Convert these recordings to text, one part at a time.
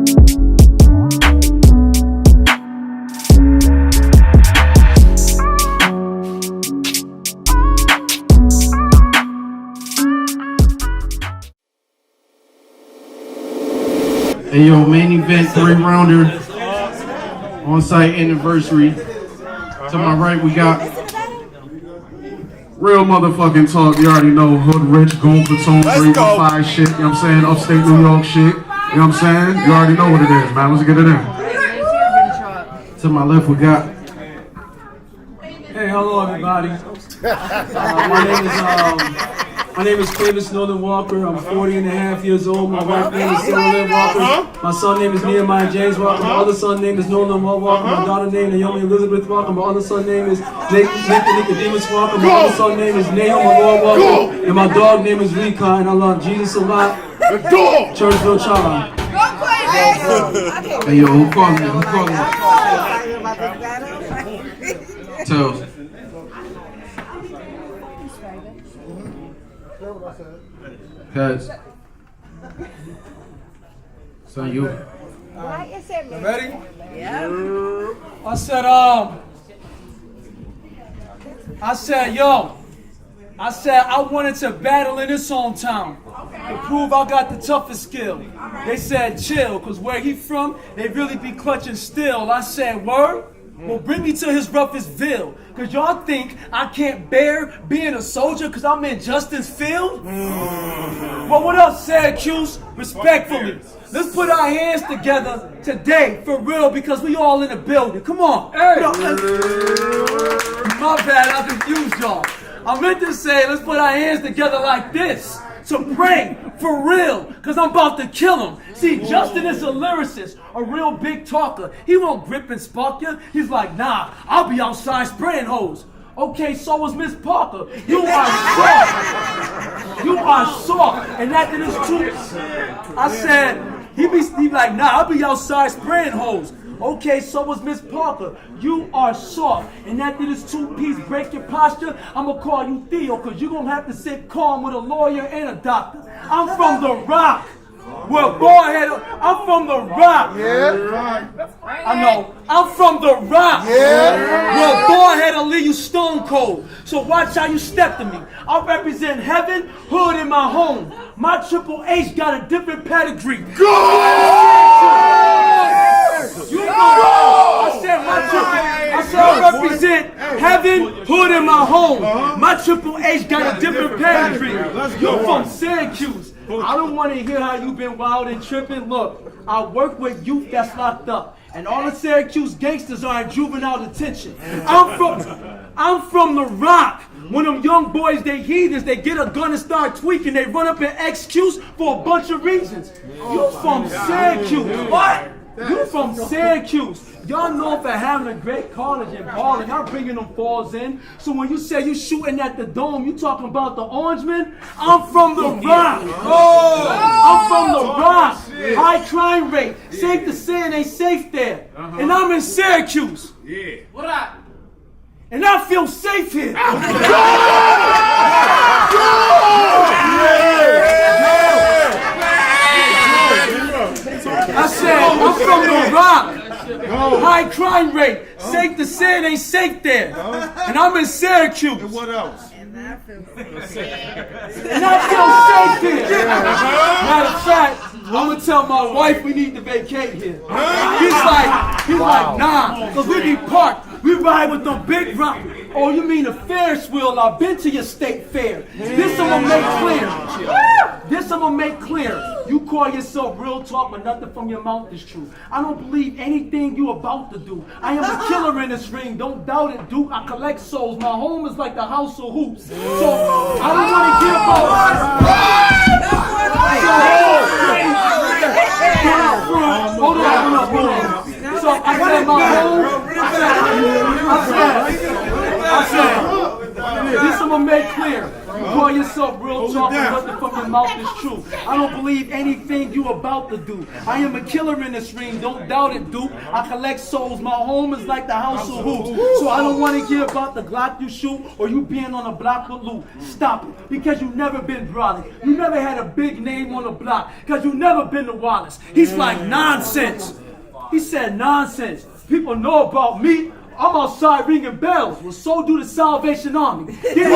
Hey yo, main event 3-rounder, on-site anniversary. To my right we got real motherfucking talk, you already know, hood rich, gold platoon, 315 shit, you know what I'm saying, upstate New York shit, you know what I'm saying, you already know what it is, man, let's get it in. To my left we got, hey, hello everybody. My name is Cuevas Walker. I'm 40 and a half years old. My wife name is Sarah Walker. My son name is Nehemiah James Walker. My other son name is Nolan Walker. My daughter name is Naomi Elizabeth Walker. My other son name is Nathan Nicodemus Walker. My other son name is Nahum Lord Walker. And my dog name is Rika. And I love Jesus a lot. Churchville Child. hey yo, who called me? Tells. Cuz. So you. Ready? Yeah. I said I wanted to battle in his hometown to prove I got the toughest skill. They said chill, cause where he from, they really be clutching still. I said word? Well, bring me to his roughest ville. Cause y'all think I can't bear being a soldier cause I'm in Justin's field? Well, what up, Syracuse? Respectfully, let's put our hands together today, for real, because we all in the building. Come on. Hey. My bad, I confused y'all. I meant to say, let's put our hands together like this. To pray, for real, cause I'm about to kill him. See, Justin is a lyricist, a real big talker. He won't grip and spark you. He's like, nah, I'll be outside spraying hoes. Okay, so was Miss Parker. You are soft. You are soft. And after this too, I said, he be like, nah, I'll be outside spraying hoes. Okay, so was Miss Parker. You are soft. And after this two-piece break your posture, I'm going to call you Theo, because you're going to have to sit calm with a lawyer and a doctor. I'm from the Rock. I'm from the Rock. Yeah. I know. I'm from the Rock. Yeah. Well, Boyhead'll leave you stone cold. So watch how you step to me. I represent heaven, hood in my home. My Triple H got a different pedigree. Go! You know, I said I represent heaven, hood in my home. My Triple H got a different pedigree. You're from Syracuse. I don't want to hear how you've been wild and tripping. Look, I work with youth that's locked up, and all the Syracuse gangsters are in juvenile detention. I'm from the Rock. When them young boys, they heathens, they get a gun and start tweaking, they run up an excuse for a bunch of reasons. You from Syracuse. What? You from Syracuse. Y'all know for having a great college and balling. I'm bringing them balls in. So when you say you shooting at the dome, you talking about the Orangemen? I'm from the Rock. I'm from the Rock. High crime rate. Safe to say it ain't safe there. And I'm in Syracuse. Yeah. What up? And I feel safe here. I said, I'm from the Rock. High crime rate. Safe to say it ain't safe there. And I'm in Syracuse. And what else? And I feel safe. And I feel safe here. Matter of fact, I'm gonna tell my wife we need to vacate here. He's like, nah, cause we be parked. We ride with them big rock. Oh, you mean a Ferris wheel? I've been to your state fair. This I'm gonna make clear. This I'm gonna make clear. You call yourself real talk, but nothing from your mouth is true. I don't believe anything you about to do. I am a killer in this ring. Don't doubt it, Duke. I collect souls. My home is like the house of hoops. So I don't want to give up. Hold on. So I said my home. I said, this I'm gonna make clear. Call yourself real talk and nothing from your mouth is true. I don't believe anything you about to do. I am a killer in this ring, don't doubt it, dude. I collect souls, my home is like the house of hoops. So I don't want to hear about the Glock you shoot or you being on a block with loot. Stop it, because you never been brolic. You never had a big name on the block, because you never been to Wallace. He's like, nonsense. He said nonsense. People know about me. I'm outside ringing bells. Well, so do the Salvation Army. Then he say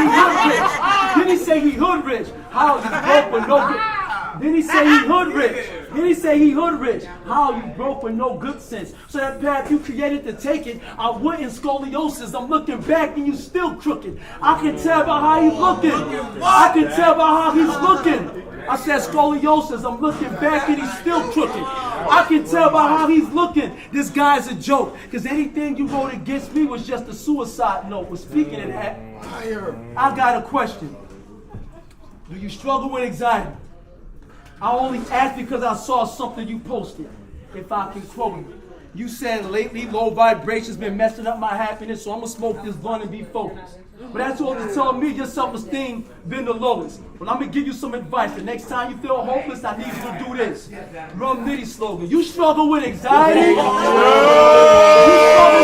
he hood rich. Then he say he hood rich. How you broke with no good? Then he say he hood rich. Then he say he hood rich. How you broke with no good sense? So that path you created to take it, I went in scoliosis. I'm looking back and you still crooked. I can tell by how he's looking. I can tell by how he's looking. I said scoliosis, I'm looking back and he's still crooked. I can tell by how he's looking. This guy's a joke. Because anything you wrote against me was just a suicide note. But speaking of that, I got a question. Do you struggle with anxiety? I only asked because I saw something you posted. If I can quote you. You said lately low vibrations been messing up my happiness, so I'm going to smoke this blunt and be focused. But that's all to tell me your self-esteem been the lowest. Well, I'm going to give you some advice. The next time you feel hopeless, I need you to do this. Rum Nitty slogan. You struggle with anxiety? You struggle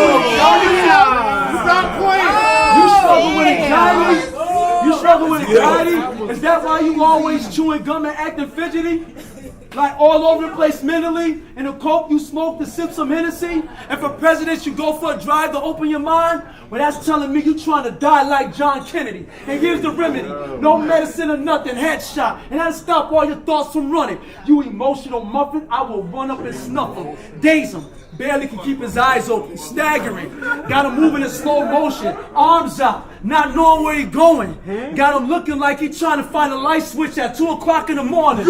with anxiety? Stop playing! You struggle with anxiety? You struggle with anxiety? Is that why you always chewing gum and acting fidgety? Like all over the place mentally? In a coke you smoke to sip some Hennessy? And for presidents you go for a drive to open your mind? Well, that's telling me you trying to die like John Kennedy. And here's the remedy. No medicine or nothing, headshot. And that'll stop all your thoughts from running. You emotional muffin, I will run up and snuff him. Daze him. Barely can keep his eyes open. Staggering. Got him moving in slow motion. Arms out. Not knowing where he going. Got him looking like he trying to find a light switch at 2 o'clock in the morning.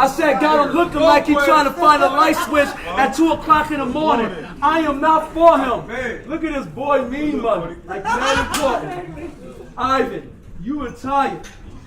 I said, got him looking like he trying to find a light switch at 2 o'clock in the morning. I am not for him. Look at this boy mean mother. Like very important. Ivan, you retired.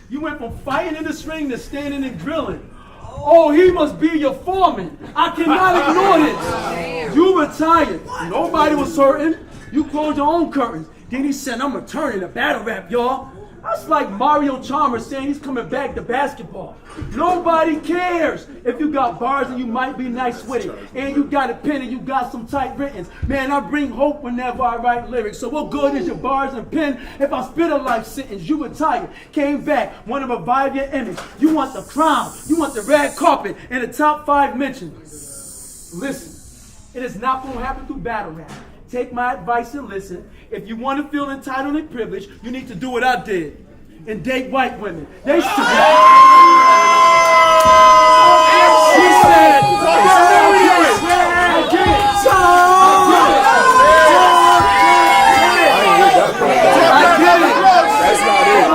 You went from fighting in this ring to standing and grilling. Oh, he must be your foreman. I cannot ignore this. You retired. Nobody was hurting. You closed your own curtains. Then he said, I'm returning to battle rap, y'all. That's like Mario Chalmers saying he's coming back to basketball. Nobody cares if you got bars and you might be nice with it. And you got a pen and you got some tight writtens. Man, I bring hope whenever I write lyrics. So what good is your bars and pen if I spit a life sentence? You retired, came back, want to revive your image. You want the crown, you want the red carpet, and the top 5 mentions. Listen, it is not going to happen through battle rap. Take my advice and listen. If you want to feel entitled and privileged, you need to do what I did and date white women. They should. She said, I get it. That's not it.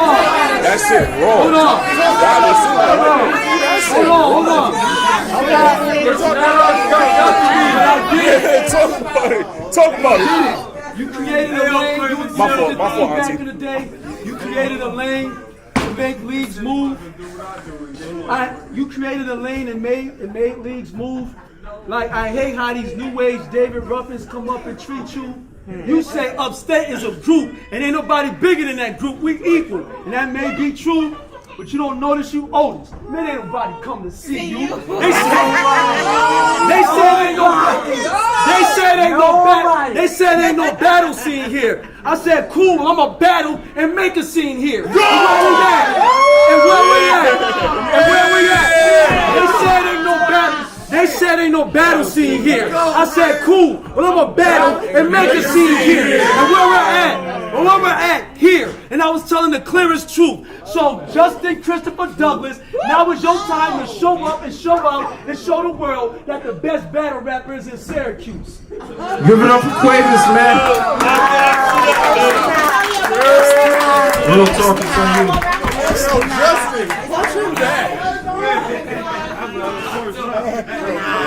That's it. Raw. Hold on. Talk about it. You created a lane. You was back in the day. You created a lane to make leagues move. You created a lane and made leagues move. Like I hate how these new age David Ruffins come up and treat you. You say Upstate is a group, and ain't nobody bigger than that group. We equal, and that may be true. But you don't notice you oldest. Man, ain't nobody come to see you. They said ain't no battle scene here. I said, cool, well, I'ma battle and make a scene here. And where we at? They said ain't no battle. They said ain't no battle scene here. I said, cool, well, I'ma battle and make a scene here. And where we're at, here. And I was telling the clearest truth. So, Justin Christopher Douglas, now is your time to show up and show out and show the world that the best battle rapper is in Syracuse. Give it up for Cuevas, man. Real talking from you. So, Justin, what's with that?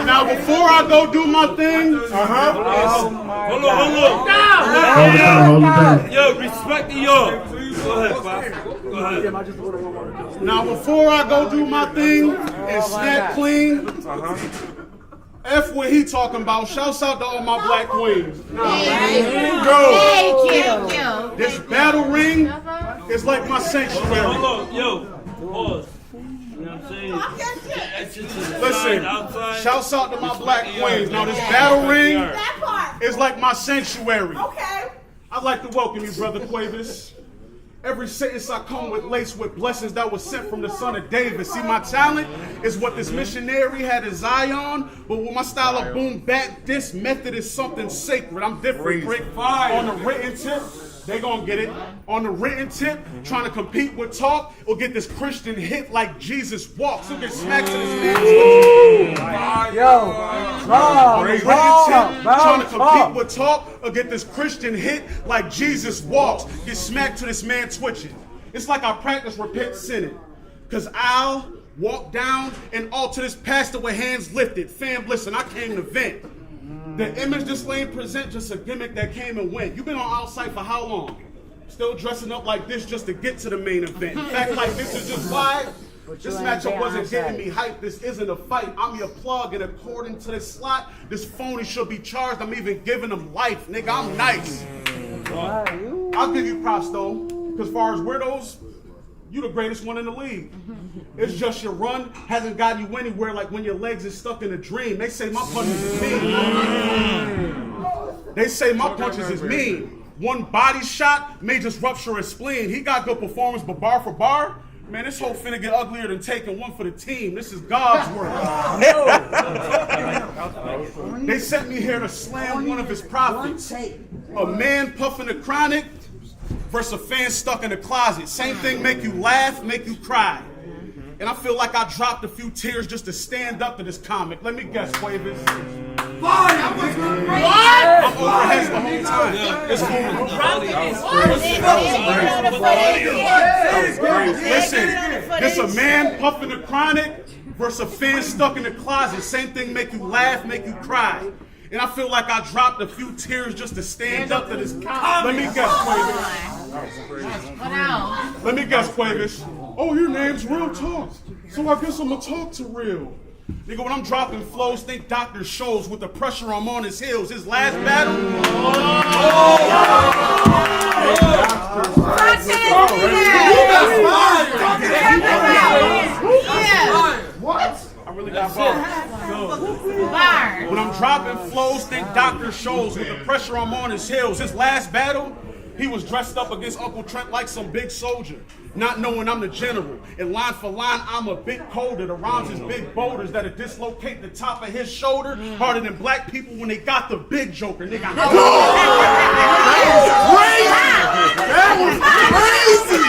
Now, before I go do my thing, Hold on. Hold it down. Yo, respect the y'all. Go ahead, Bob. Now, before I go do my thing and snap clean, F what he talking about. Shouts out to all my black queens. Thank you. This battle ring is like my sanctuary. Hold on, yo, pause. You know what I'm saying? That shit to the side, Listen, outside. shouts out to my black queens. Now, this battle ring is like my sanctuary. Okay. I'd like to welcome you, Brother Cuevas. Every sentence I come with laced with blessings that was sent from the son of David. See, my talent is what this missionary had his eye on, but with my style of boom bap, this method is something sacred. I'm different, Rick. On the written tip, they gonna get it. On the written tip, trying to compete with talk, or get this Christian hit like Jesus walks. He'll get smacked to this man. Trying to compete with talk, or get this Christian hit like Jesus walks. Get smacked to this man twitching. It's like I practice repent sinning. Cause I'll walk down and altar this pastor with hands lifted. Fam, listen, I came to vent. The image this lane present just a gimmick that came and went. You've been on outside for how long? Still dressing up like this just to get to the main event. In fact, like this is just why this matchup wasn't getting me hyped. This isn't a fight. I'm your plug, and according to this slot, this phony should be charged. I'm even giving them life, nigga. I'm nice. I'll give you props though, because far as weirdos, you the greatest one in the league. It's just your run hasn't gotten you anywhere, like when your legs is stuck in a dream. They say my punches is mean. They say my punches is mean. One body shot may just rupture his spleen. He got good performance, but bar for bar, man, this whole finna get uglier than taking one for the team. This is God's work. They sent me here to slam one of his prophets. A man puffing the chronic versus a fan stuck in the closet. Same thing make you laugh, make you cry. And I feel like I dropped a few tears just to stand up to this comic. Let me guess, Cuevas. What? I'm overheads the whole time. It's Listen, this a man puffing the chronic versus a fan stuck in the closet. Same thing make you laugh, make you cry. And I feel like I dropped a few tears just to stand up to this comic. Let me guess, Cuevas. Let me guess, Cuevas. Oh, your name's Real Talk. So I guess I'm gonna talk to Real. Nigga, when I'm dropping flows, think Dr. Shows with the pressure I'm on his heels. His last battle. What? I really got bars. When I'm dropping flows, think Dr. Shows with the pressure I'm on his heels. His last battle, he was dressed up against Uncle Trent like some big soldier, not knowing I'm the general. And line for line, I'm a bit colder. The rhymes is big boulders that'll dislocate the top of his shoulder harder than black people when they got the big joker. Nigga, that was crazy!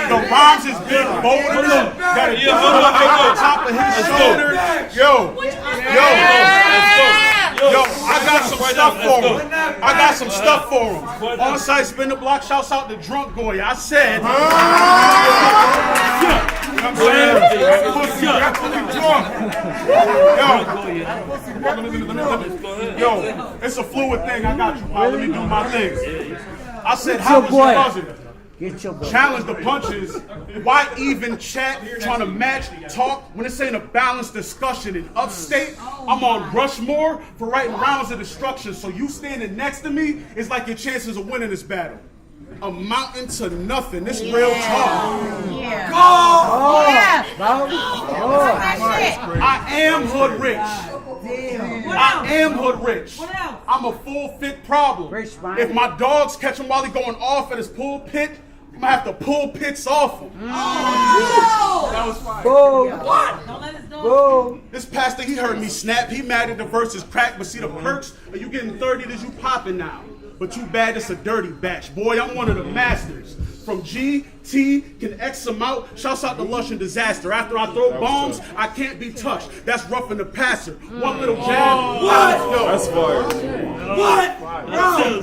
The rhymes is big boulders that are dislocate the top of his shoulder. Yo, I got some stuff for him. I got some stuff for him. On site, spin the block, shouts out to Drunk Goy. I said, Yo, it's a fluid thing. I got you. Let me do my thing. I said, how was your cousin? Challenge the punches. Why even chat trying to match talk when it's ain't a balanced discussion? In upstate, I'm on Rushmore for writing rounds of destruction. So you standing next to me is like your chances of winning this battle amounting to nothing. This real talk. I am hood rich. I am hood rich. I'm a full fit problem. If my dogs catch him while he going off at his pool pit, I'm gonna have to pull pits off him. That was fire. What? Don't let us know. This pastor, he heard me snap. He mad at the verses crack, but see the perks? Are you getting 30? Is you popping now? But too bad it's a dirty batch. Boy, I'm one of the masters. From G, T, can X them out. Shouts out to Lush and Disaster. After I throw bombs, I can't be touched. That's roughing the passer. One little jab. What? That's fire. What? Bro,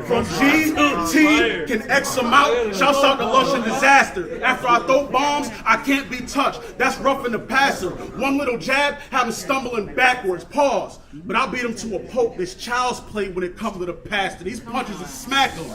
From GT can X them out. Shouts out to Lush and Disaster. After I throw bombs, I can't be touched. That's roughing the passer. One little jab, have him stumbling backwards. Pause. But I'll beat him to a poke. This child's play when it comes to the pastor. These punches will smack him.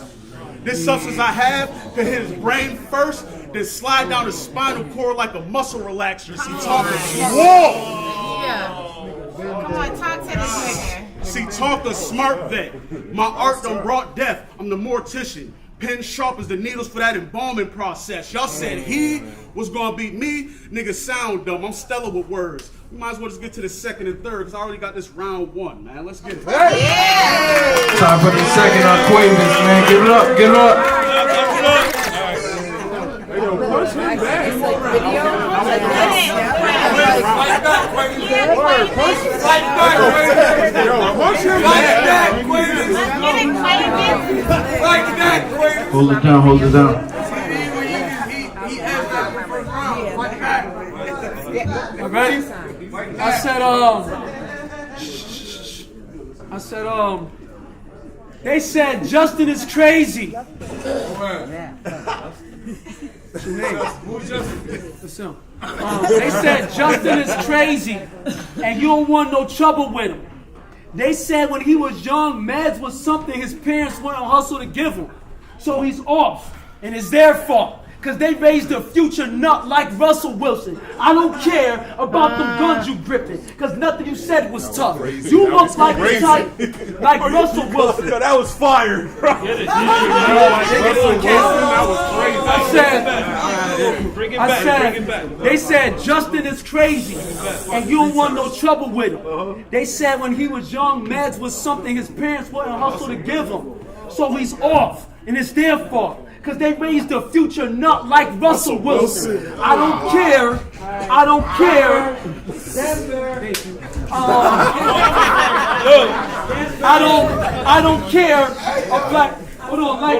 This substance I have can hit his brain first, then slide down his spinal cord like a muscle relaxer. See, talking whoa. Come on, talk to this nigga. See, talk a smart vet. My art done brought death. I'm the mortician. Pen sharp as the needles for that embalming process. Y'all said he was gonna beat me. Niggas sound dumb. I'm stellar with words. We might as well just get to the second and third because I already got this round one, man. Let's get it. Time for the second on Cuevas, man. Give it up, give it up. Hold it down, hold it down. Ready? I said, they said Justin is crazy. What's your name? Listen. They said Justin is crazy, and you don't want no trouble with him. They said when he was young, meds was something his parents wouldn't hustle to give him. So he's off, and it's their fault. Because they raised a future nut like Russell Wilson. I don't care about them guns you gripping, because nothing you said was tough. You look like the type, like Russell Wilson. That was fire, bro. I said, they said Justin is crazy, and you don't want no trouble with him. They said when he was young, meds was something his parents wouldn't hustle to give him. So he's off, and it's their fault. Because they raised a future nut like Russell Wilson. I don't care. I don't care. I don't care. Like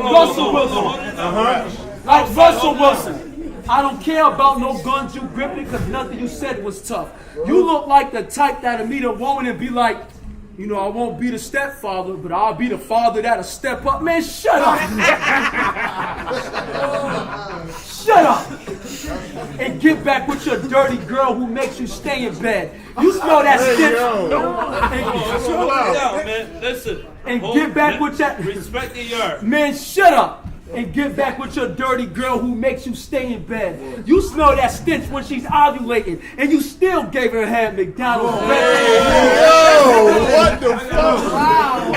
Russell Wilson. Like Russell Wilson. I don't care about no guns you gripping because nothing you said was tough. You look like the type that'll meet a woman and be like, you know, I won't be the stepfather, but I'll be the father that'll step up. Man, shut up. Shut up. And get back with your dirty girl who makes you stay in bed. You smell that stench. Chill out, man. Listen. And get back with that. Respect the yard. Man, shut up. And get back with your dirty girl who makes you stay in bed. You smell that stench when she's ovulating, and you still gave her head McDonald's. Yo, what the fuck? Wow.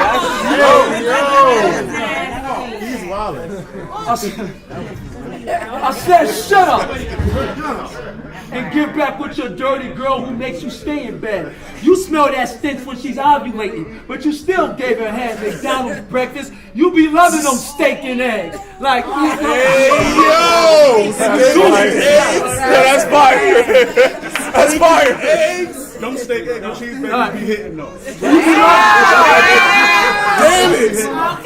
He's wildin'. I said, shut up. And get back with your dirty girl who makes you stay in bed. You smell that stench when she's ovulating, but you still gave her head McDonald's breakfast. You be loving them steak and eggs. Like, Hey, yo! That's fire. That's fire. Eggs. Them steak, egg, and cheese, baby, be hitting though. Damn it.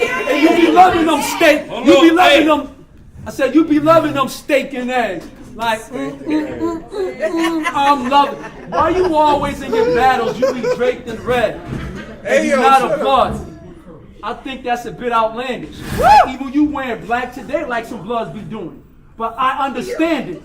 and you be loving them steak. You be loving them. I said, you be loving them steak and eggs. Like, I'm loving. Why you always in your battles, you be draped in red? And you not a blood. I think that's a bit outlandish. Even you wearing black today like some bloods be doing. But I understand it.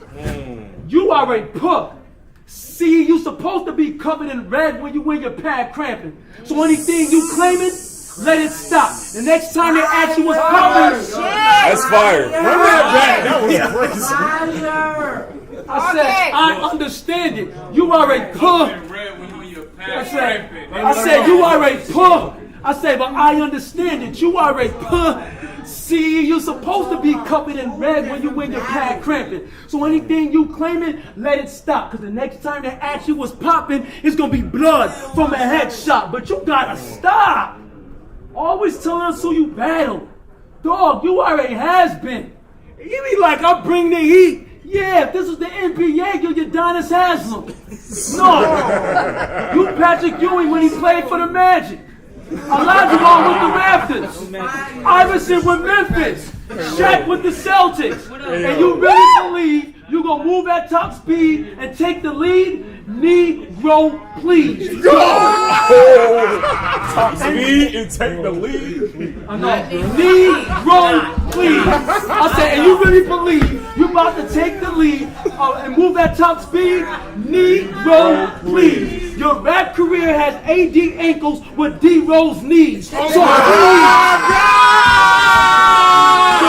You are a pup. See, you supposed to be covered in red when you wear your pad cramping. So anything you claiming, let it stop. The next time they ask you what's popping, That's fire. Remember that? That was crazy. I said, I understand it. You are a pup. I said, you are a pup. I said, but I understand it. You are a pup. See, you're supposed to be covered in red when you wear your pad cramping. So anything you claiming, let it stop. Because the next time they ask you what's popping, it's going to be blood from a headshot. But you got to stop. Always telling us who you battle. Dog, you are a has-been. You be like, I bring the heat. Yeah, if this was the NBA, you're Udonis Haslem. No. You Patrick Ewing when he played for the Magic. Olajuwon with the Raptors. Iverson with Memphis. Shaq with the Celtics. And you really believe you're going to move at top speed and take the lead? Negro. Negro, please. Top speed and take the lead. I know. Negro, please. I said, and you really believe you about to take the lead and move at top speed? Negro, please. Your rap career has AD ankles with D-Rose knees. So please. So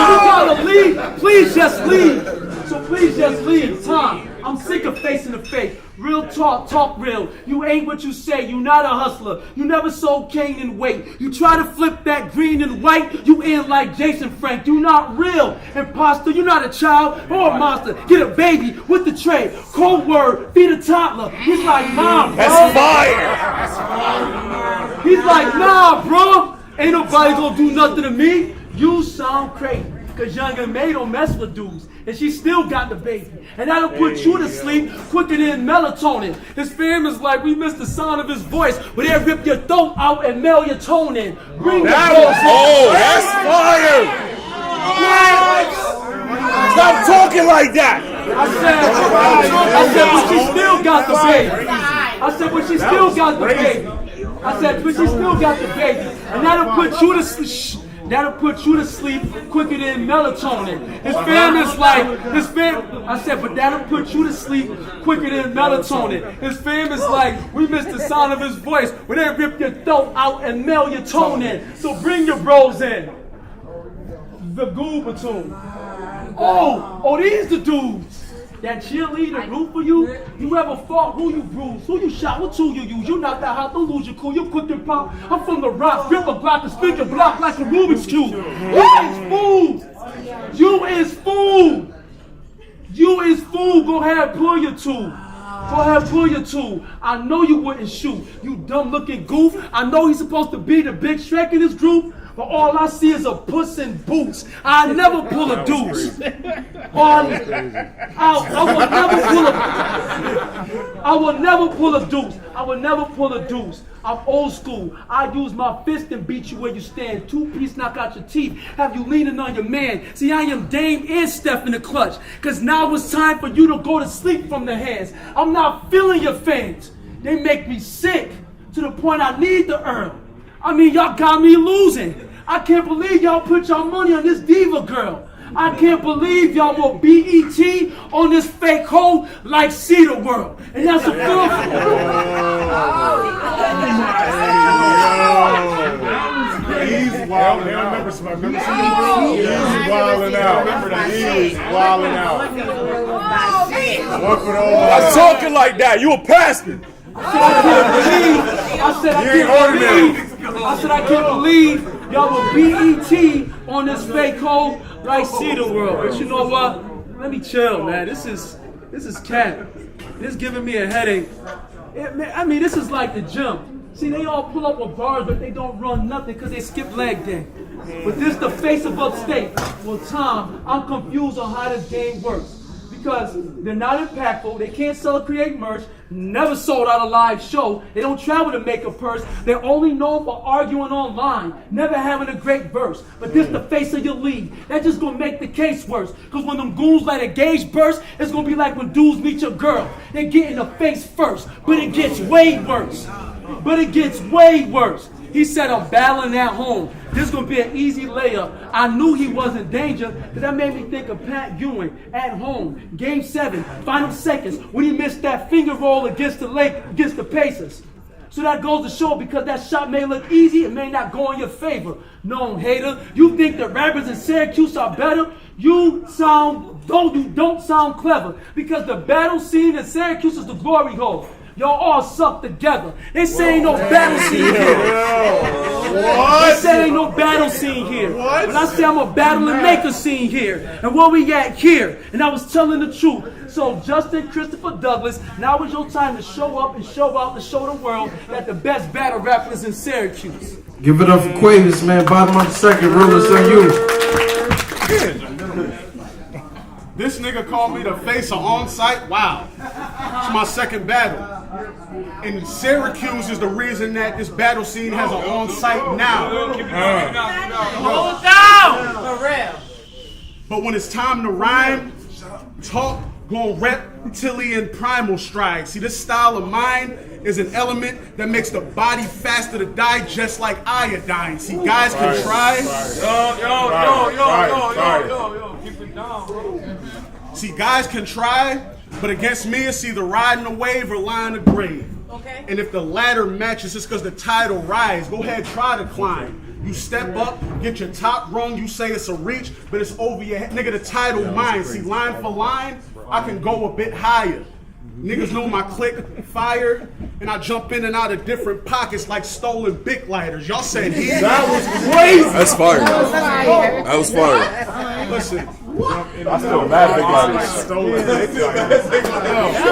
you gotta leave. Please just leave. So please just leave. Tom, I'm sick of facing the fake. Real talk, talk real. You ain't what you say. You not a hustler. You never sold cane and weight. You try to flip that green and white. You in like Jason Frank. You not real. Imposter, you not a child or a monster. Get a baby with the tray. Cold word, feed a toddler. He's like, nah, bro. That's fire. He's like, nah, bro. Ain't nobody gonna do nothing to me. You sound crazy. Cause Younger May don't mess with dudes. And she still got the baby. And that'll put you to sleep quicker than melatonin. His fam is like, we missed the sound of his voice. But they'll rip your throat out and melatonin. Bring the That's fire. Stop talking like that. I said, but she still got the baby. I said, but she still got the baby. I said, but she still got the baby. And that'll put you to sleep. That'll put you to sleep quicker than melatonin. His fam is like, I said, but that'll put you to sleep quicker than melatonin. His fam is like, we missed the sound of his voice when they rip your throat out and melatonin. So bring your bros in. The Ghoul Platoon. Oh, these the dudes. That cheerleader root for you. You ever fought? Who you bruised? Who you shot? What tool you use? You not that hot, don't lose your cool. You quick and pop. I'm from the rock, grip a block and speak a block like a Rubik's Cube. You is fool. You is fool. You is fool. Go ahead, pull your tool. Go ahead, pull your tool. I know you wouldn't shoot. You dumb looking goof. I know he's supposed to be the big Shrek in this group. But all I see is a puss in boots. I never pull a deuce. I will never pull a deuce. I will never pull a deuce. I'm old school. I use my fist and beat you where you stand. 2-piece knock out your teeth. Have you leaning on your man. See, I am Dame and Steph in the clutch. Cause now it's time for you to go to sleep from the hands. I'm not feeling your fans. They make me sick to the point I need the herb. I mean, y'all got me losing. I can't believe y'all put y'all money on this diva girl. I can't believe y'all will BET on this fake hoe like Cedar World. And that's a film. He's wilding out. Remember Cedar World? He's wilding out. He's wilding out. I'm talking like that. You a pastor. I said I can't believe y'all will BET on this fake hoe like Cedar World. But you know what? Let me chill, man. This is cat. This giving me a headache. I mean, this is like the gym. See, they all pull up with bars, but they don't run nothing because they skip leg day. But this the face of upstate. Well, Tom, I'm confused on how this game works. Because they're not impactful, they can't sell or create merch, never sold out a live show, they don't travel to make a purse, they're only known for arguing online, never having a great verse. But this the face of your league. That's just gonna make the case worse. Cause when them goons let a gauge burst, it's gonna be like when dudes meet your girl. They get in the face first, but it gets way worse. He said, I'm battling at home. This is going to be an easy layup. I knew he was in danger because that made me think of Pat Ewing at home. Game 7, final seconds, when he missed that finger roll against the Pacers. So that goes to show because that shot may look easy, it may not go in your favor. No, hater, you think the rappers in Syracuse are better? You don't sound clever because the battle scene in Syracuse is the glory hole. Y'all all suck together. They say ain't no battle scene here. They say ain't no battle scene here. But I say I'm a battle and maker scene here. And where we at here? And I was telling the truth. So Justin Christopher Douglas, now is your time to show up and show out to show the world that the best battle rapper is in Syracuse. Give it up for Cuevas, man. Bottom of the second, Rulers on you. This nigga called me the face of on-site. Wow. It's my second battle. And Syracuse is the reason that this battle scene has an on-site now. Hold down! For real. But when it's time to rhyme, talk, Going reptilian primal stride. See, this style of mine is an element that makes the body faster to digest like iodine. See, guys can try. Yo, keep it down. See, guys can try, but against me, it's either riding a wave or lying a grave. Okay. And if the latter matches, it's because the tide will rise. Go ahead, try to climb. You step up, get your top rung, you say it's a reach, but it's over your head. Nigga, the title mine. See, line for line, I can go a bit higher. Niggas know my click fire, and I jump in and out of different pockets like stolen Bic lighters. Y'all said he. That was crazy. That's fire. That was fire. Listen. I still mad big lighters. Stolen big lighters.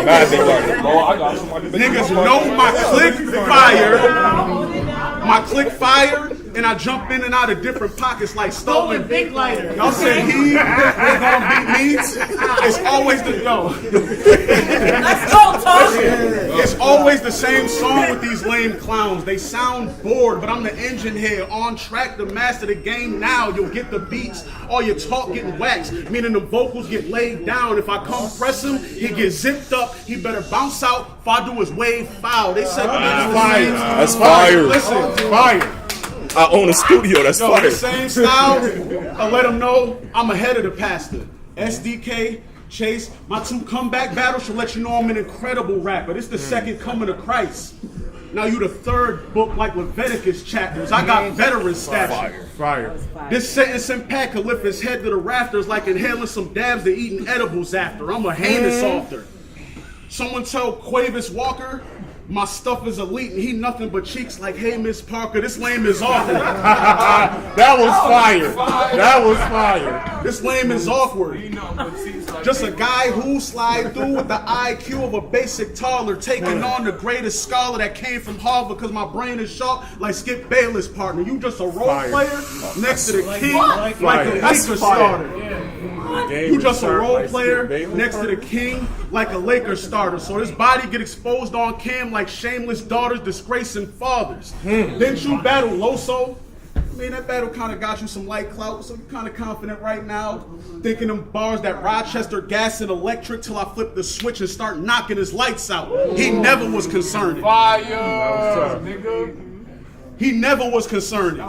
Mad big lighters. Bro, I got somebody. Niggas know my click fire. My click fire, and I jump in and out of different pockets like stolen Bic lighter. Y'all said he gonna beat me. It's always the Let's go, Tosh. It's always the same song with these lame clowns. They sound bored, but I'm the engine here, on track to master the game now. You'll get the beats, all your talk getting waxed, meaning the vocals get laid down. If I come press him, he gets zipped up. He better bounce out. If I do his wave foul, they said fire. That's fire. Listen, fire. I own a studio. That's Yo, fire. the same style. I let them know I'm ahead of the pastor. SDK. Chase, my 2 comeback battles should let you know I'm an incredible rapper. This is the second coming of Christ. Now you the third book like Leviticus chapters. I got veteran stature. Fire. This sentencing pack could lift his head to the rafters like inhaling some dabs to eating edibles after. I'm a heinous author. Someone tell Cuevas Walker my stuff is elite and he nothing but cheeks like, hey, Miss Parker, this lame is awkward. That was fire. That was fire. This lame is awkward. Just a guy who slide through with the IQ of a basic taller, taking on the greatest scholar that came from Harvard because my brain is sharp like Skip Bayless, partner. You just a role player next to the king like a Lakers starter. You just a role player next to the king like a Lakers starter. So this body get exposed on cam like shameless daughters disgracing fathers. Didn't you battle Loso? I mean, that battle kind of got you some light clout, so you're kind of confident right now. Thinking them bars that Rochester gas and electric till I flip the switch and start knocking his lights out. He never was concerned. Fire, nigga. He never was concerned.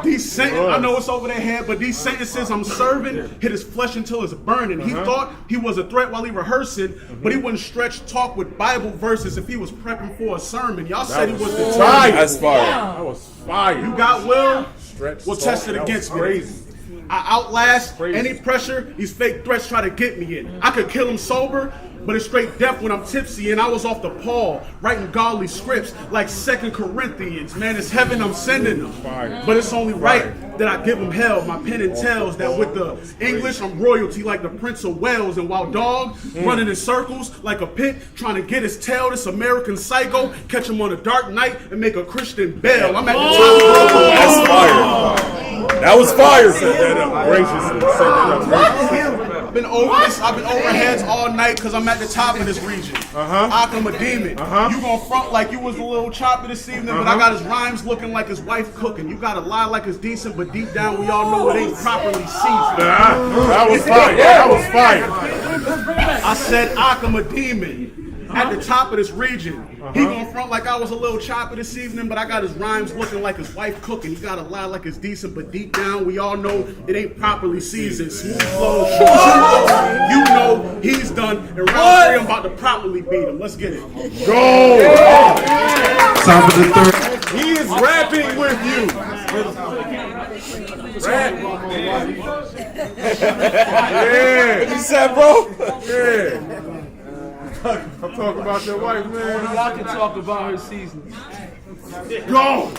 These sentences, I know it's over their head, but these sentences I'm serving hit his flesh until it's burning. He thought he was a threat while he rehearsing, but he wouldn't stretch talk with Bible verses if he was prepping for a sermon. Y'all said he was the Fire. That's fire. That was fire. You got will? Stretch Well, test it talk. against That me. was crazy. I outlast Crazy. any pressure these fake threats try to get me in. I could kill him sober, but it's straight death when I'm tipsy, and I was off the Paul, writing godly scripts like 2 Corinthians. Man, it's heaven I'm sending them. Fire. But it's only right that I give them hell. My pen and tells that with the English, I'm royalty like the Prince of Wales. And while dog running in circles like a pit, trying to get his tail, this American psycho, catch him on a dark night and make a Christian Bale. I'm at the top of the That's fire. That was fire. Set that up graciously. Set that up graciously. I've been over this. I've been over heads all night because I'm at the top of this region. I'm a demon. You gonna front like you was a little chopper this evening, but I got his rhymes looking like his wife cooking. You gotta lie like it's decent, but deep down we all know it ain't properly seasoned. That was fire. That was fire. I said I'm a demon. At the top of this region. He gonna front like I was a little chopper this evening, but I got his rhymes looking like his wife cooking. You gotta lie like it's decent, but deep down we all know it ain't properly seasoned. Smooth flow, you know he's done. And round 3, I'm about to properly beat him. Let's get it. Go. Time for the third. He is rapping with you. Yeah. What you said, bro? Yeah. I'm talking about your wife, man. Y'all can talk about her season. Go.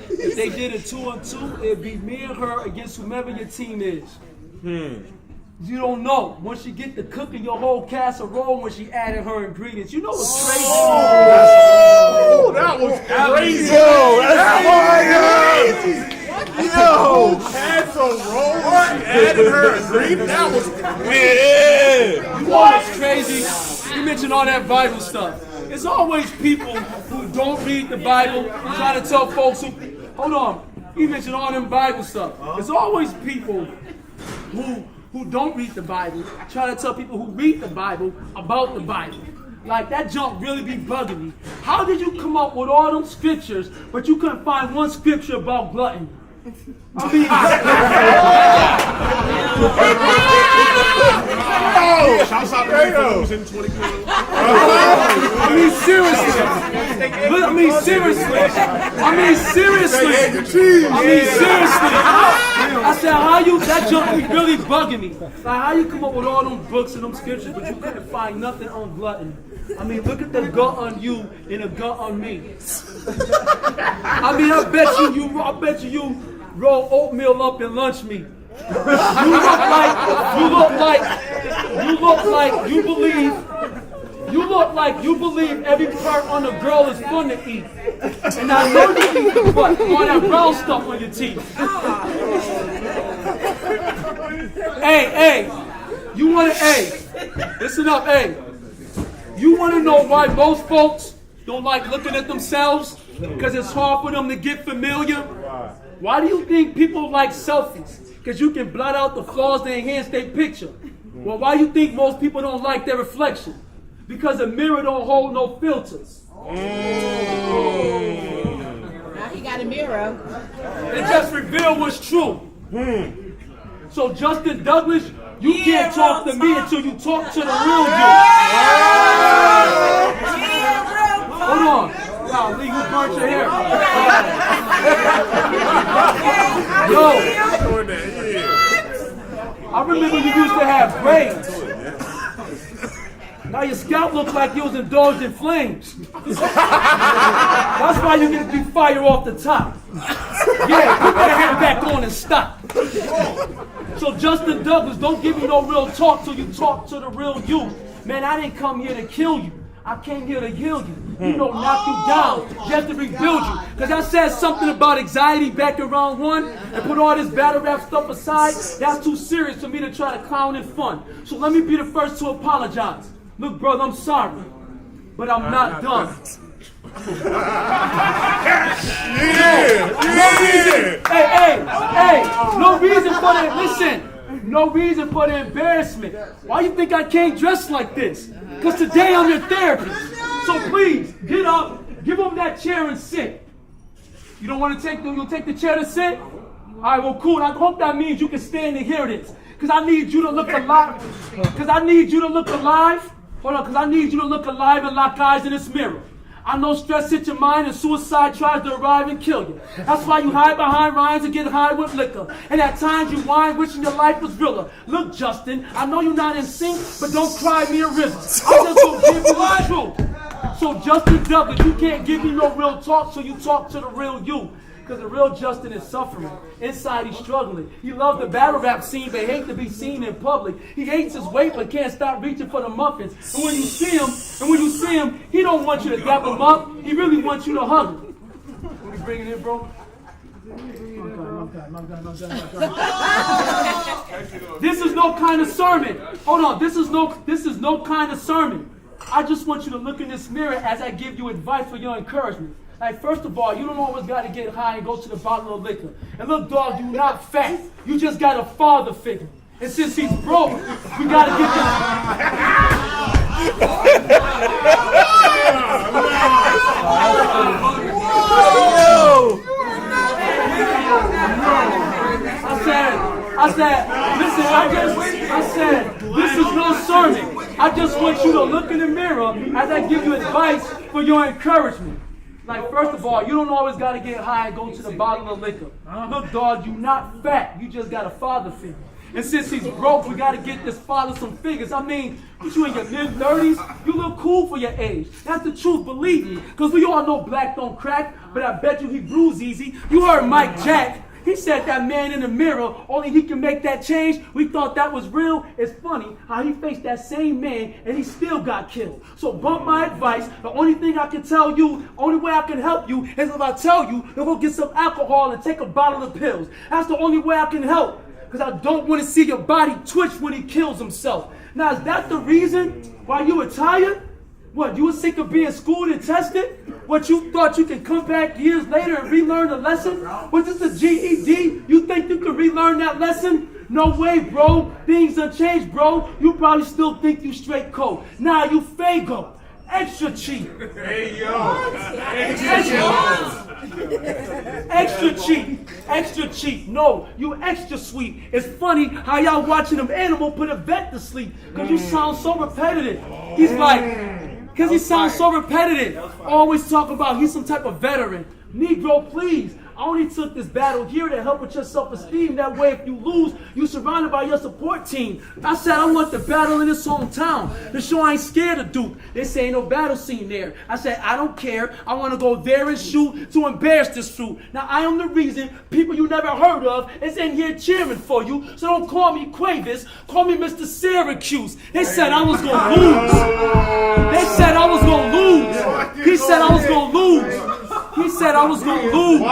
If they did a 2-on-2, it'd be me and her against whomever your team is. You don't know. Once you get to cooking your whole casserole, when she added her ingredients, you know what's crazy? Oh, that was crazy. Yo, that's crazy. Yo, casserole. Added her ingredient. That was yeah. You know what's crazy? You mentioned all that Bible stuff. There's always people who don't read the Bible, trying to tell folks who, hold on, you mentioned all them Bible stuff. There's always people who who don't read the Bible try to tell people who read the Bible about the Bible. Like, that junk really be bugging me. How did you come up with all them scriptures, but you couldn't find one scripture about gluttony? I mean, Shouts out to me for losing 20 kilos. I mean, seriously. I said, how you, that junk be really bugging me. Like, how you come up with all them books and them scriptures, but you couldn't find nothing on gluttony? I mean, look at the gut on you and the gut on me. I mean, I bet you roll oatmeal up in lunch meat. You look like you believe every part on a girl is fun to eat. And I know you eat what? All that brown stuff on your teeth. Hey, listen up, you want to know why most folks don't like looking at themselves? Because it's hard for them to get familiar. Why do you think people like selfies? Because you can blot out the flaws to enhance their picture. Well, why do you think most people don't like their reflection? Because a mirror don't hold no filters. Now he got a mirror. It just revealed what's true. So Justin Douglas, you can't talk to me until you talk to the real you. Hold on. Wow, Lee, who burnt your hair? Yo, I remember you used to have braids. Now your scalp looks like you was indulged in flames. That's why you get to be fire off the top. Yeah, put that hair back on and stop. So Justin Douglas, don't give me no real talk till you talk to the real you. Man, I didn't come here to kill you. I came here to heal you. Knock you down, just to rebuild you. Because I said something about anxiety back in round one, and put all this battle rap stuff aside. That's too serious for me to try to clown and fun. So let me be the first to apologize. Look, brother, I'm sorry, but I'm not done. No reason for that. Listen, no reason for the embarrassment. Why you think I came dressed like this? Because today I'm your therapist. So please, get up, give him that chair and sit. You don't want to you'll take the chair to sit? All right, well, cool. I hope that means you can stand and hear this. Because I need you to look alive. Hold on, because I need you to look alive and lock eyes in this mirror. I know stress hits your mind and suicide tries to arrive and kill you. That's why you hide behind rhymes and get high with liquor. And at times you whine wishing your life was realer. Look, Justin, I know you're not in sync, but don't cry me a river. I just will give you the truth. So Justin Douglas, you can't give me no real talk, so you talk to the real you. Because the real Justin is suffering. Inside he's struggling. He loves the battle rap scene but hates to be seen in public. He hates his weight but can't stop reaching for the muffins. And when you see him, he don't want you to dap him up. He really wants you to hug him. What are you bringing in, bro? This is no kind of sermon. Hold on. This is no kind of sermon. I just want you to look in this mirror as I give you advice for your encouragement. Like, first of all, you don't always got to get high and go to the bottle of liquor. And look, dog, you're not fat. You just got a father figure. And since he's broke, we got to get this. I said, this is no sermon. I just want you to look in the mirror as I give you advice for your encouragement. Like, first of all, you don't always got to get high and go to the bottle of liquor. Look, dog, you not fat. You just got a father figure. And since he's broke, we got to get this father some figures. I mean, you in your mid-30s, you look cool for your age. That's the truth, believe me. Because we all know black don't crack, but I bet you he bruise easy. You heard Mike Jack. He said that man in the mirror, only he can make that change. We thought that was real. It's funny how he faced that same man and he still got killed. So bump my advice. The only thing I can tell you, only way I can help you is if I tell you to go get some alcohol and take a bottle of pills. That's the only way I can help. Because I don't want to see your body twitch when he kills himself. Now, is that the reason why you were tired? What, you were sick of being schooled and tested? What, you thought you could come back years later and relearn the lesson? Was this a GED? You think you could relearn learned that lesson? No way, bro. Things done changed, bro. You probably still think you straight cold. Nah, you Fago. Extra cheap. Hey, yo. Extra cheap. Extra cheap. No, you extra sweet. It's funny how y'all watching them animal put a vet to sleep. Because you sound so repetitive. He's like, because he sounds so repetitive. Always talk about he's some type of veteran. Negro, please. I only took this battle here to help with your self-esteem. That way, if you lose, you're surrounded by your support team. I said I want the battle in this hometown. The show I ain't scared of Duke. They say ain't no battle scene there. I said I don't care. I want to go there and shoot to embarrass this fruit. Now I am the reason people you never heard of is in here cheering for you. So don't call me Cuevas. Call me Mr. Syracuse. They said I was gonna lose. They said I was gonna lose. He said I was gonna lose. He said I was gonna lose.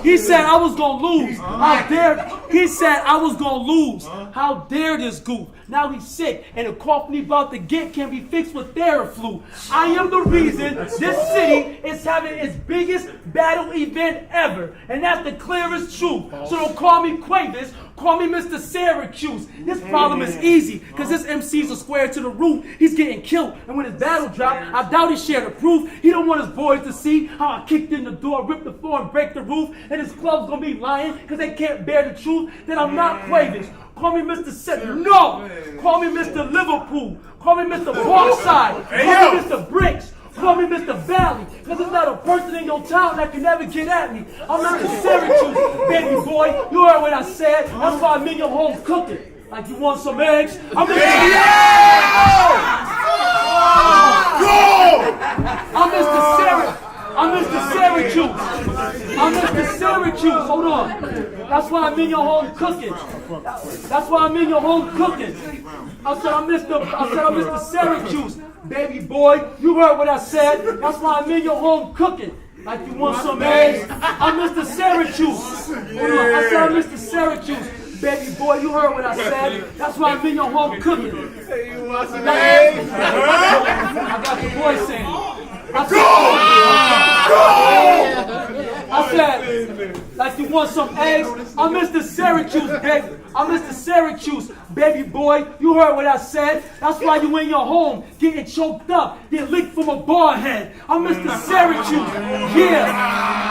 He said I was gonna lose. How dare? He said I was gonna lose. How dare this goof? Now he's sick, and the cough he about to get can be fixed with Theraflu. I am the reason this city is having its biggest battle event ever, and that's the clearest truth. So don't call me Cuevas. Call me Mr. Syracuse. This problem is easy, because this MC's a square to the roof. He's getting killed, and when his battle dropped, I doubt he shared the proof. He don't want his boys to see how I kicked in the door, ripped the floor, and break the roof, and his club's gonna be lying, because they can't bear the truth that I'm not Cuevas. Call me Mr. No! Call me Mr. Liverpool. Call me Mr. Parkside. Call me Mr. Bricks. Call me Mr. Valley, because there's not a person in your town that can never get at me. I'm Mr. Syracuse, baby boy. You heard what I said. That's why I'm in your home cooking. Like you want some eggs? I'm Mr. Syracuse. I'm Mr. Syracuse. Hold on. That's why I'm in your home cooking. That's why I'm in your home cooking. I said I'm Mr. Syracuse. Baby boy, you heard what I said. That's why I'm in your home cooking. Like you want some eggs? I'm Mr. Syracuse. Hold on. I said I'm Mr. Syracuse. Baby boy, you heard what I said. That's why I'm in your home cooking. You want some eggs? I got the boy saying it. I said, like you want some eggs? I'm Mr. Syracuse, baby. I'm Mr. Syracuse, baby boy. You heard what I said. That's why you in your home getting choked up, get licked from a bar head. I'm Mr. Syracuse, yeah.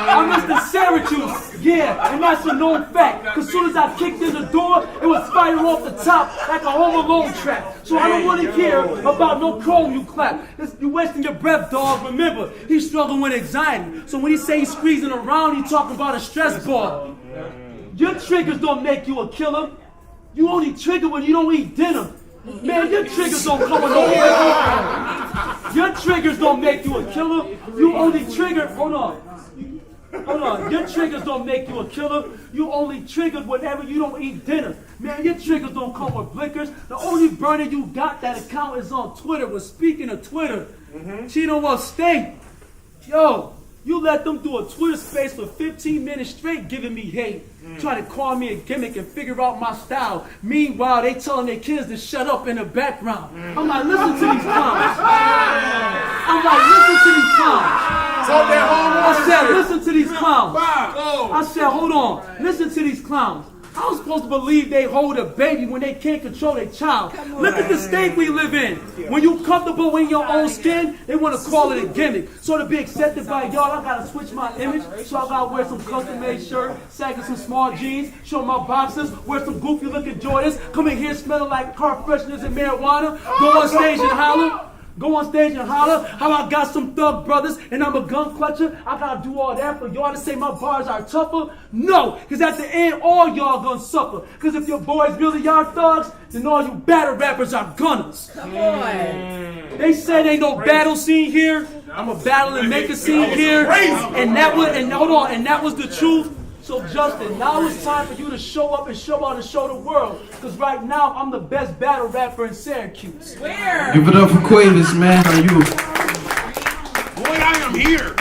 I'm Mr. Syracuse, yeah. And that's a known fact. Cause soon as I kicked in the door, it was fire off the top like a Home Alone trap. So I don't want to hear about no chrome you clap. You wasting your breath, dog. Remember, he's struggling with anxiety. So when he say he's squeezing around, he talking about a stress ball. Your triggers don't make you a killer. You only trigger when you don't eat dinner. Man, your triggers don't come with no trigger. Your triggers don't make you a killer. You only trigger, hold on. Your triggers don't make you a killer. You only triggered whenever you don't eat dinner. Man, your triggers don't come with blinkers. The only burner you got that account is on Twitter. But speaking of Twitter, Chino will stay. Yo, you let them do a Twitter space for 15 minutes straight giving me hate. Trying to call me a gimmick and figure out my style. Meanwhile, they telling their kids to shut up in the background. I'm like, listen to these clowns. I said, listen to these clowns. I said, hold on. Listen to these clowns. How am supposed to believe they hold a baby when they can't control their child? Look at the state we live in. When you comfortable in your own skin, they want to call it a gimmick. So to be accepted by y'all, I gotta switch my image. So I gotta wear some custom-made shirt, sagging some small jeans, show my boxers, wear some goofy-looking Jordans, come in here smelling like car fresheners and marijuana, go on stage and holler. Go on stage and holler how I got some thug brothers and I'm a gun clutcher. I gotta do all that for y'all to say my bars are tougher? No, because at the end, all y'all gonna suffer. Because if your boys really are thugs, then all you battle rappers are gunners. Come on. They said ain't no battle scene here. I'm a battle and make a scene here. And that was the truth. So Justin, now it's time for you to show up and show out and show the world. Because right now, I'm the best battle rapper in Syracuse. Where? Give it up for Cuevas, man. How you? Boy, I am here.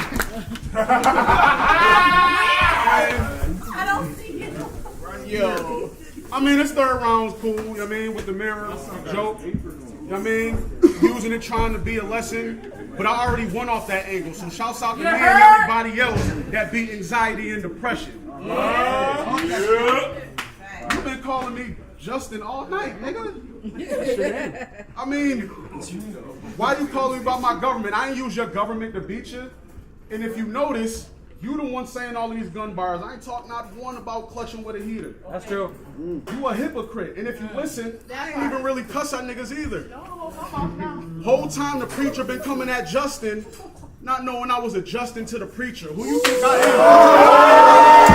I don't see it. Yo. I mean, this third round's cool, you know what I mean, with the mirror, joke. You know what I mean? Using it trying to be a lesson. But I already went off that angle. So shouts out to me and everybody else that beat anxiety and depression. calling me Justin all night, nigga. I mean, why you calling me about my government? I ain't use your government to beat you. And if you notice, you the one saying all these gun bars. I ain't talking not one about clutching with a heater. That's true. You a hypocrite. And if you listen, I ain't even really cuss at niggas either. Whole time the preacher been coming at Justin, not knowing I was adjusting to the preacher. Who you think I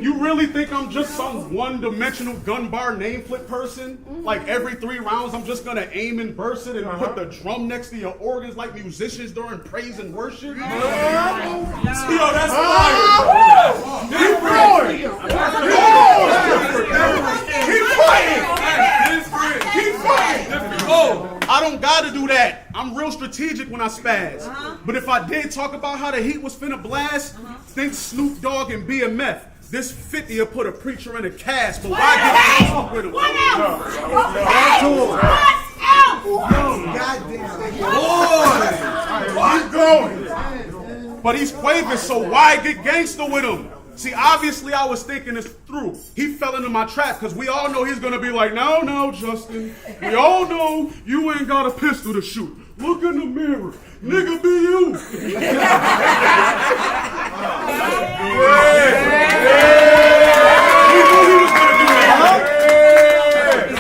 You really think I'm just some one-dimensional gun bar name flip person? Like every 3 rounds I'm just gonna aim and burst it and put the drum next to your organs like musicians during praise and worship? Yo, that's fire! Keep going! Keep fighting! Keep fighting! I don't gotta do that. I'm real strategic when I spaz. But if I did talk about how the heat was finna blast, think Snoop Dogg and BMF. This 50'll put a preacher in a cast, but why get close with him? What else? Keep going. But he's Cuevas, so why get gangster with him? See, obviously I was thinking this through. He fell into my trap because we all know he's gonna be like, no, Justin. We all know you ain't got a pistol to shoot. Look in the mirror. Nigga, be you.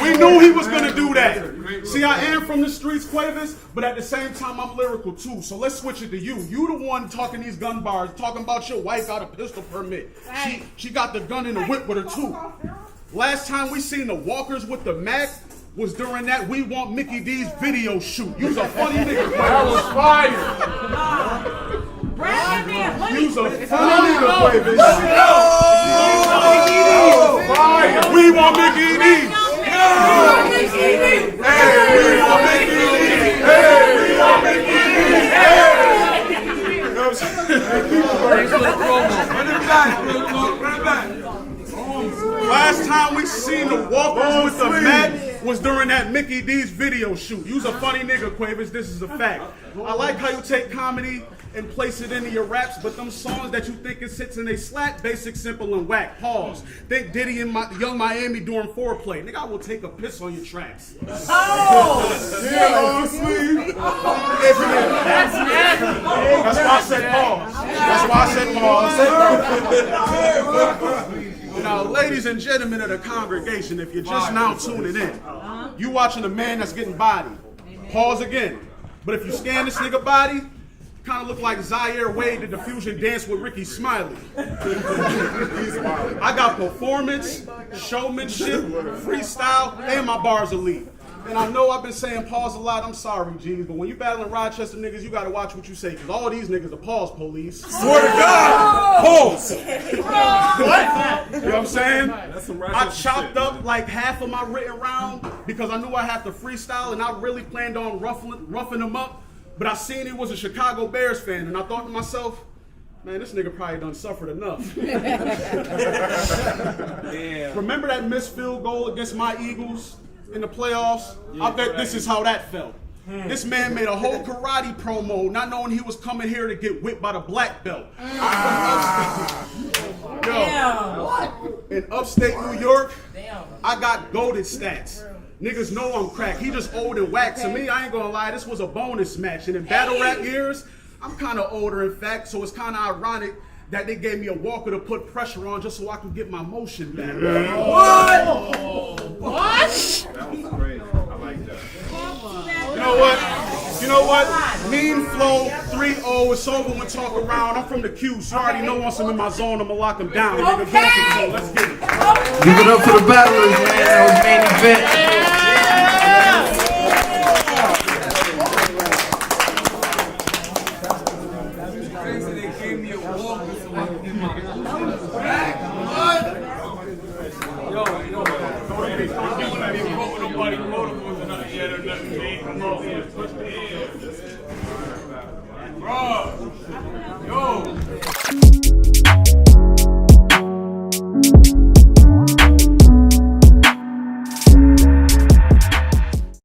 We knew he was gonna do that. See, I am from the streets, Cuevas, but at the same time, I'm lyrical too. So let's switch it to you. You the one talking these gun bars, talking about your wife got a pistol permit. She got the gun in the whip with her too. Last time we seen the walkers with the Mac was during that We Want Mickey D's video shoot. You's a funny nigga, Cuevas. That was fire. You's a funny nigga, Cuevas. We want Mickey D's. Last time we seen the walkers with the mat was during that Mickey D's video shoot. You's a funny nigga, Cuevas. This is a fact. I like how you take comedy and place it into your raps, but them songs that you think it sits in they slack, basic, simple, and whack. Pause. Think Diddy and Young Miami doing foreplay. Nigga, I will take a piss on your tracks. Oh! That's nasty. That's why I said pause. That's why I said pause. Now, ladies and gentlemen of the congregation, if you're just now tuning in, you watching a man that's getting bodied. Pause again. But if you scan this nigga body, kind of look like Zaire Wade the Diffusion dance with Ricky Smiley. I got performance, showmanship, freestyle, and my bars elite. And I know I've been saying pause a lot. I'm sorry, G's, but when you battling Rochester niggas, you gotta watch what you say, because all these niggas are pause police. Swear to God! Pause! What? You know what I'm saying? I chopped up like half of my written round because I knew I had to freestyle, and I really planned on roughing him up. But I seen he was a Chicago Bears fan, and I thought to myself, man, this nigga probably done suffered enough. Remember that missed field goal against my Eagles in the playoffs? I bet this is how that felt. This man made a whole karate promo, not knowing he was coming here to get whipped by the black belt. In upstate New York, I got goated stats. Niggas know I'm cracked. He just old and whack. To me, I ain't gonna lie, this was a bonus match. And in battle rap years, I'm kind of older, in fact, so it's kind of ironic that they gave me a walker to put pressure on just so I could get my motion back. What? What? That was great. I like that. You know what? Mean flow, 3-0, it's over when talk around. I'm from the Q, so you already know once I'm in my zone, I'ma lock them down. Nigga, so let's get it. Give it up for the battlers, man. That was main event. Bro. Yo.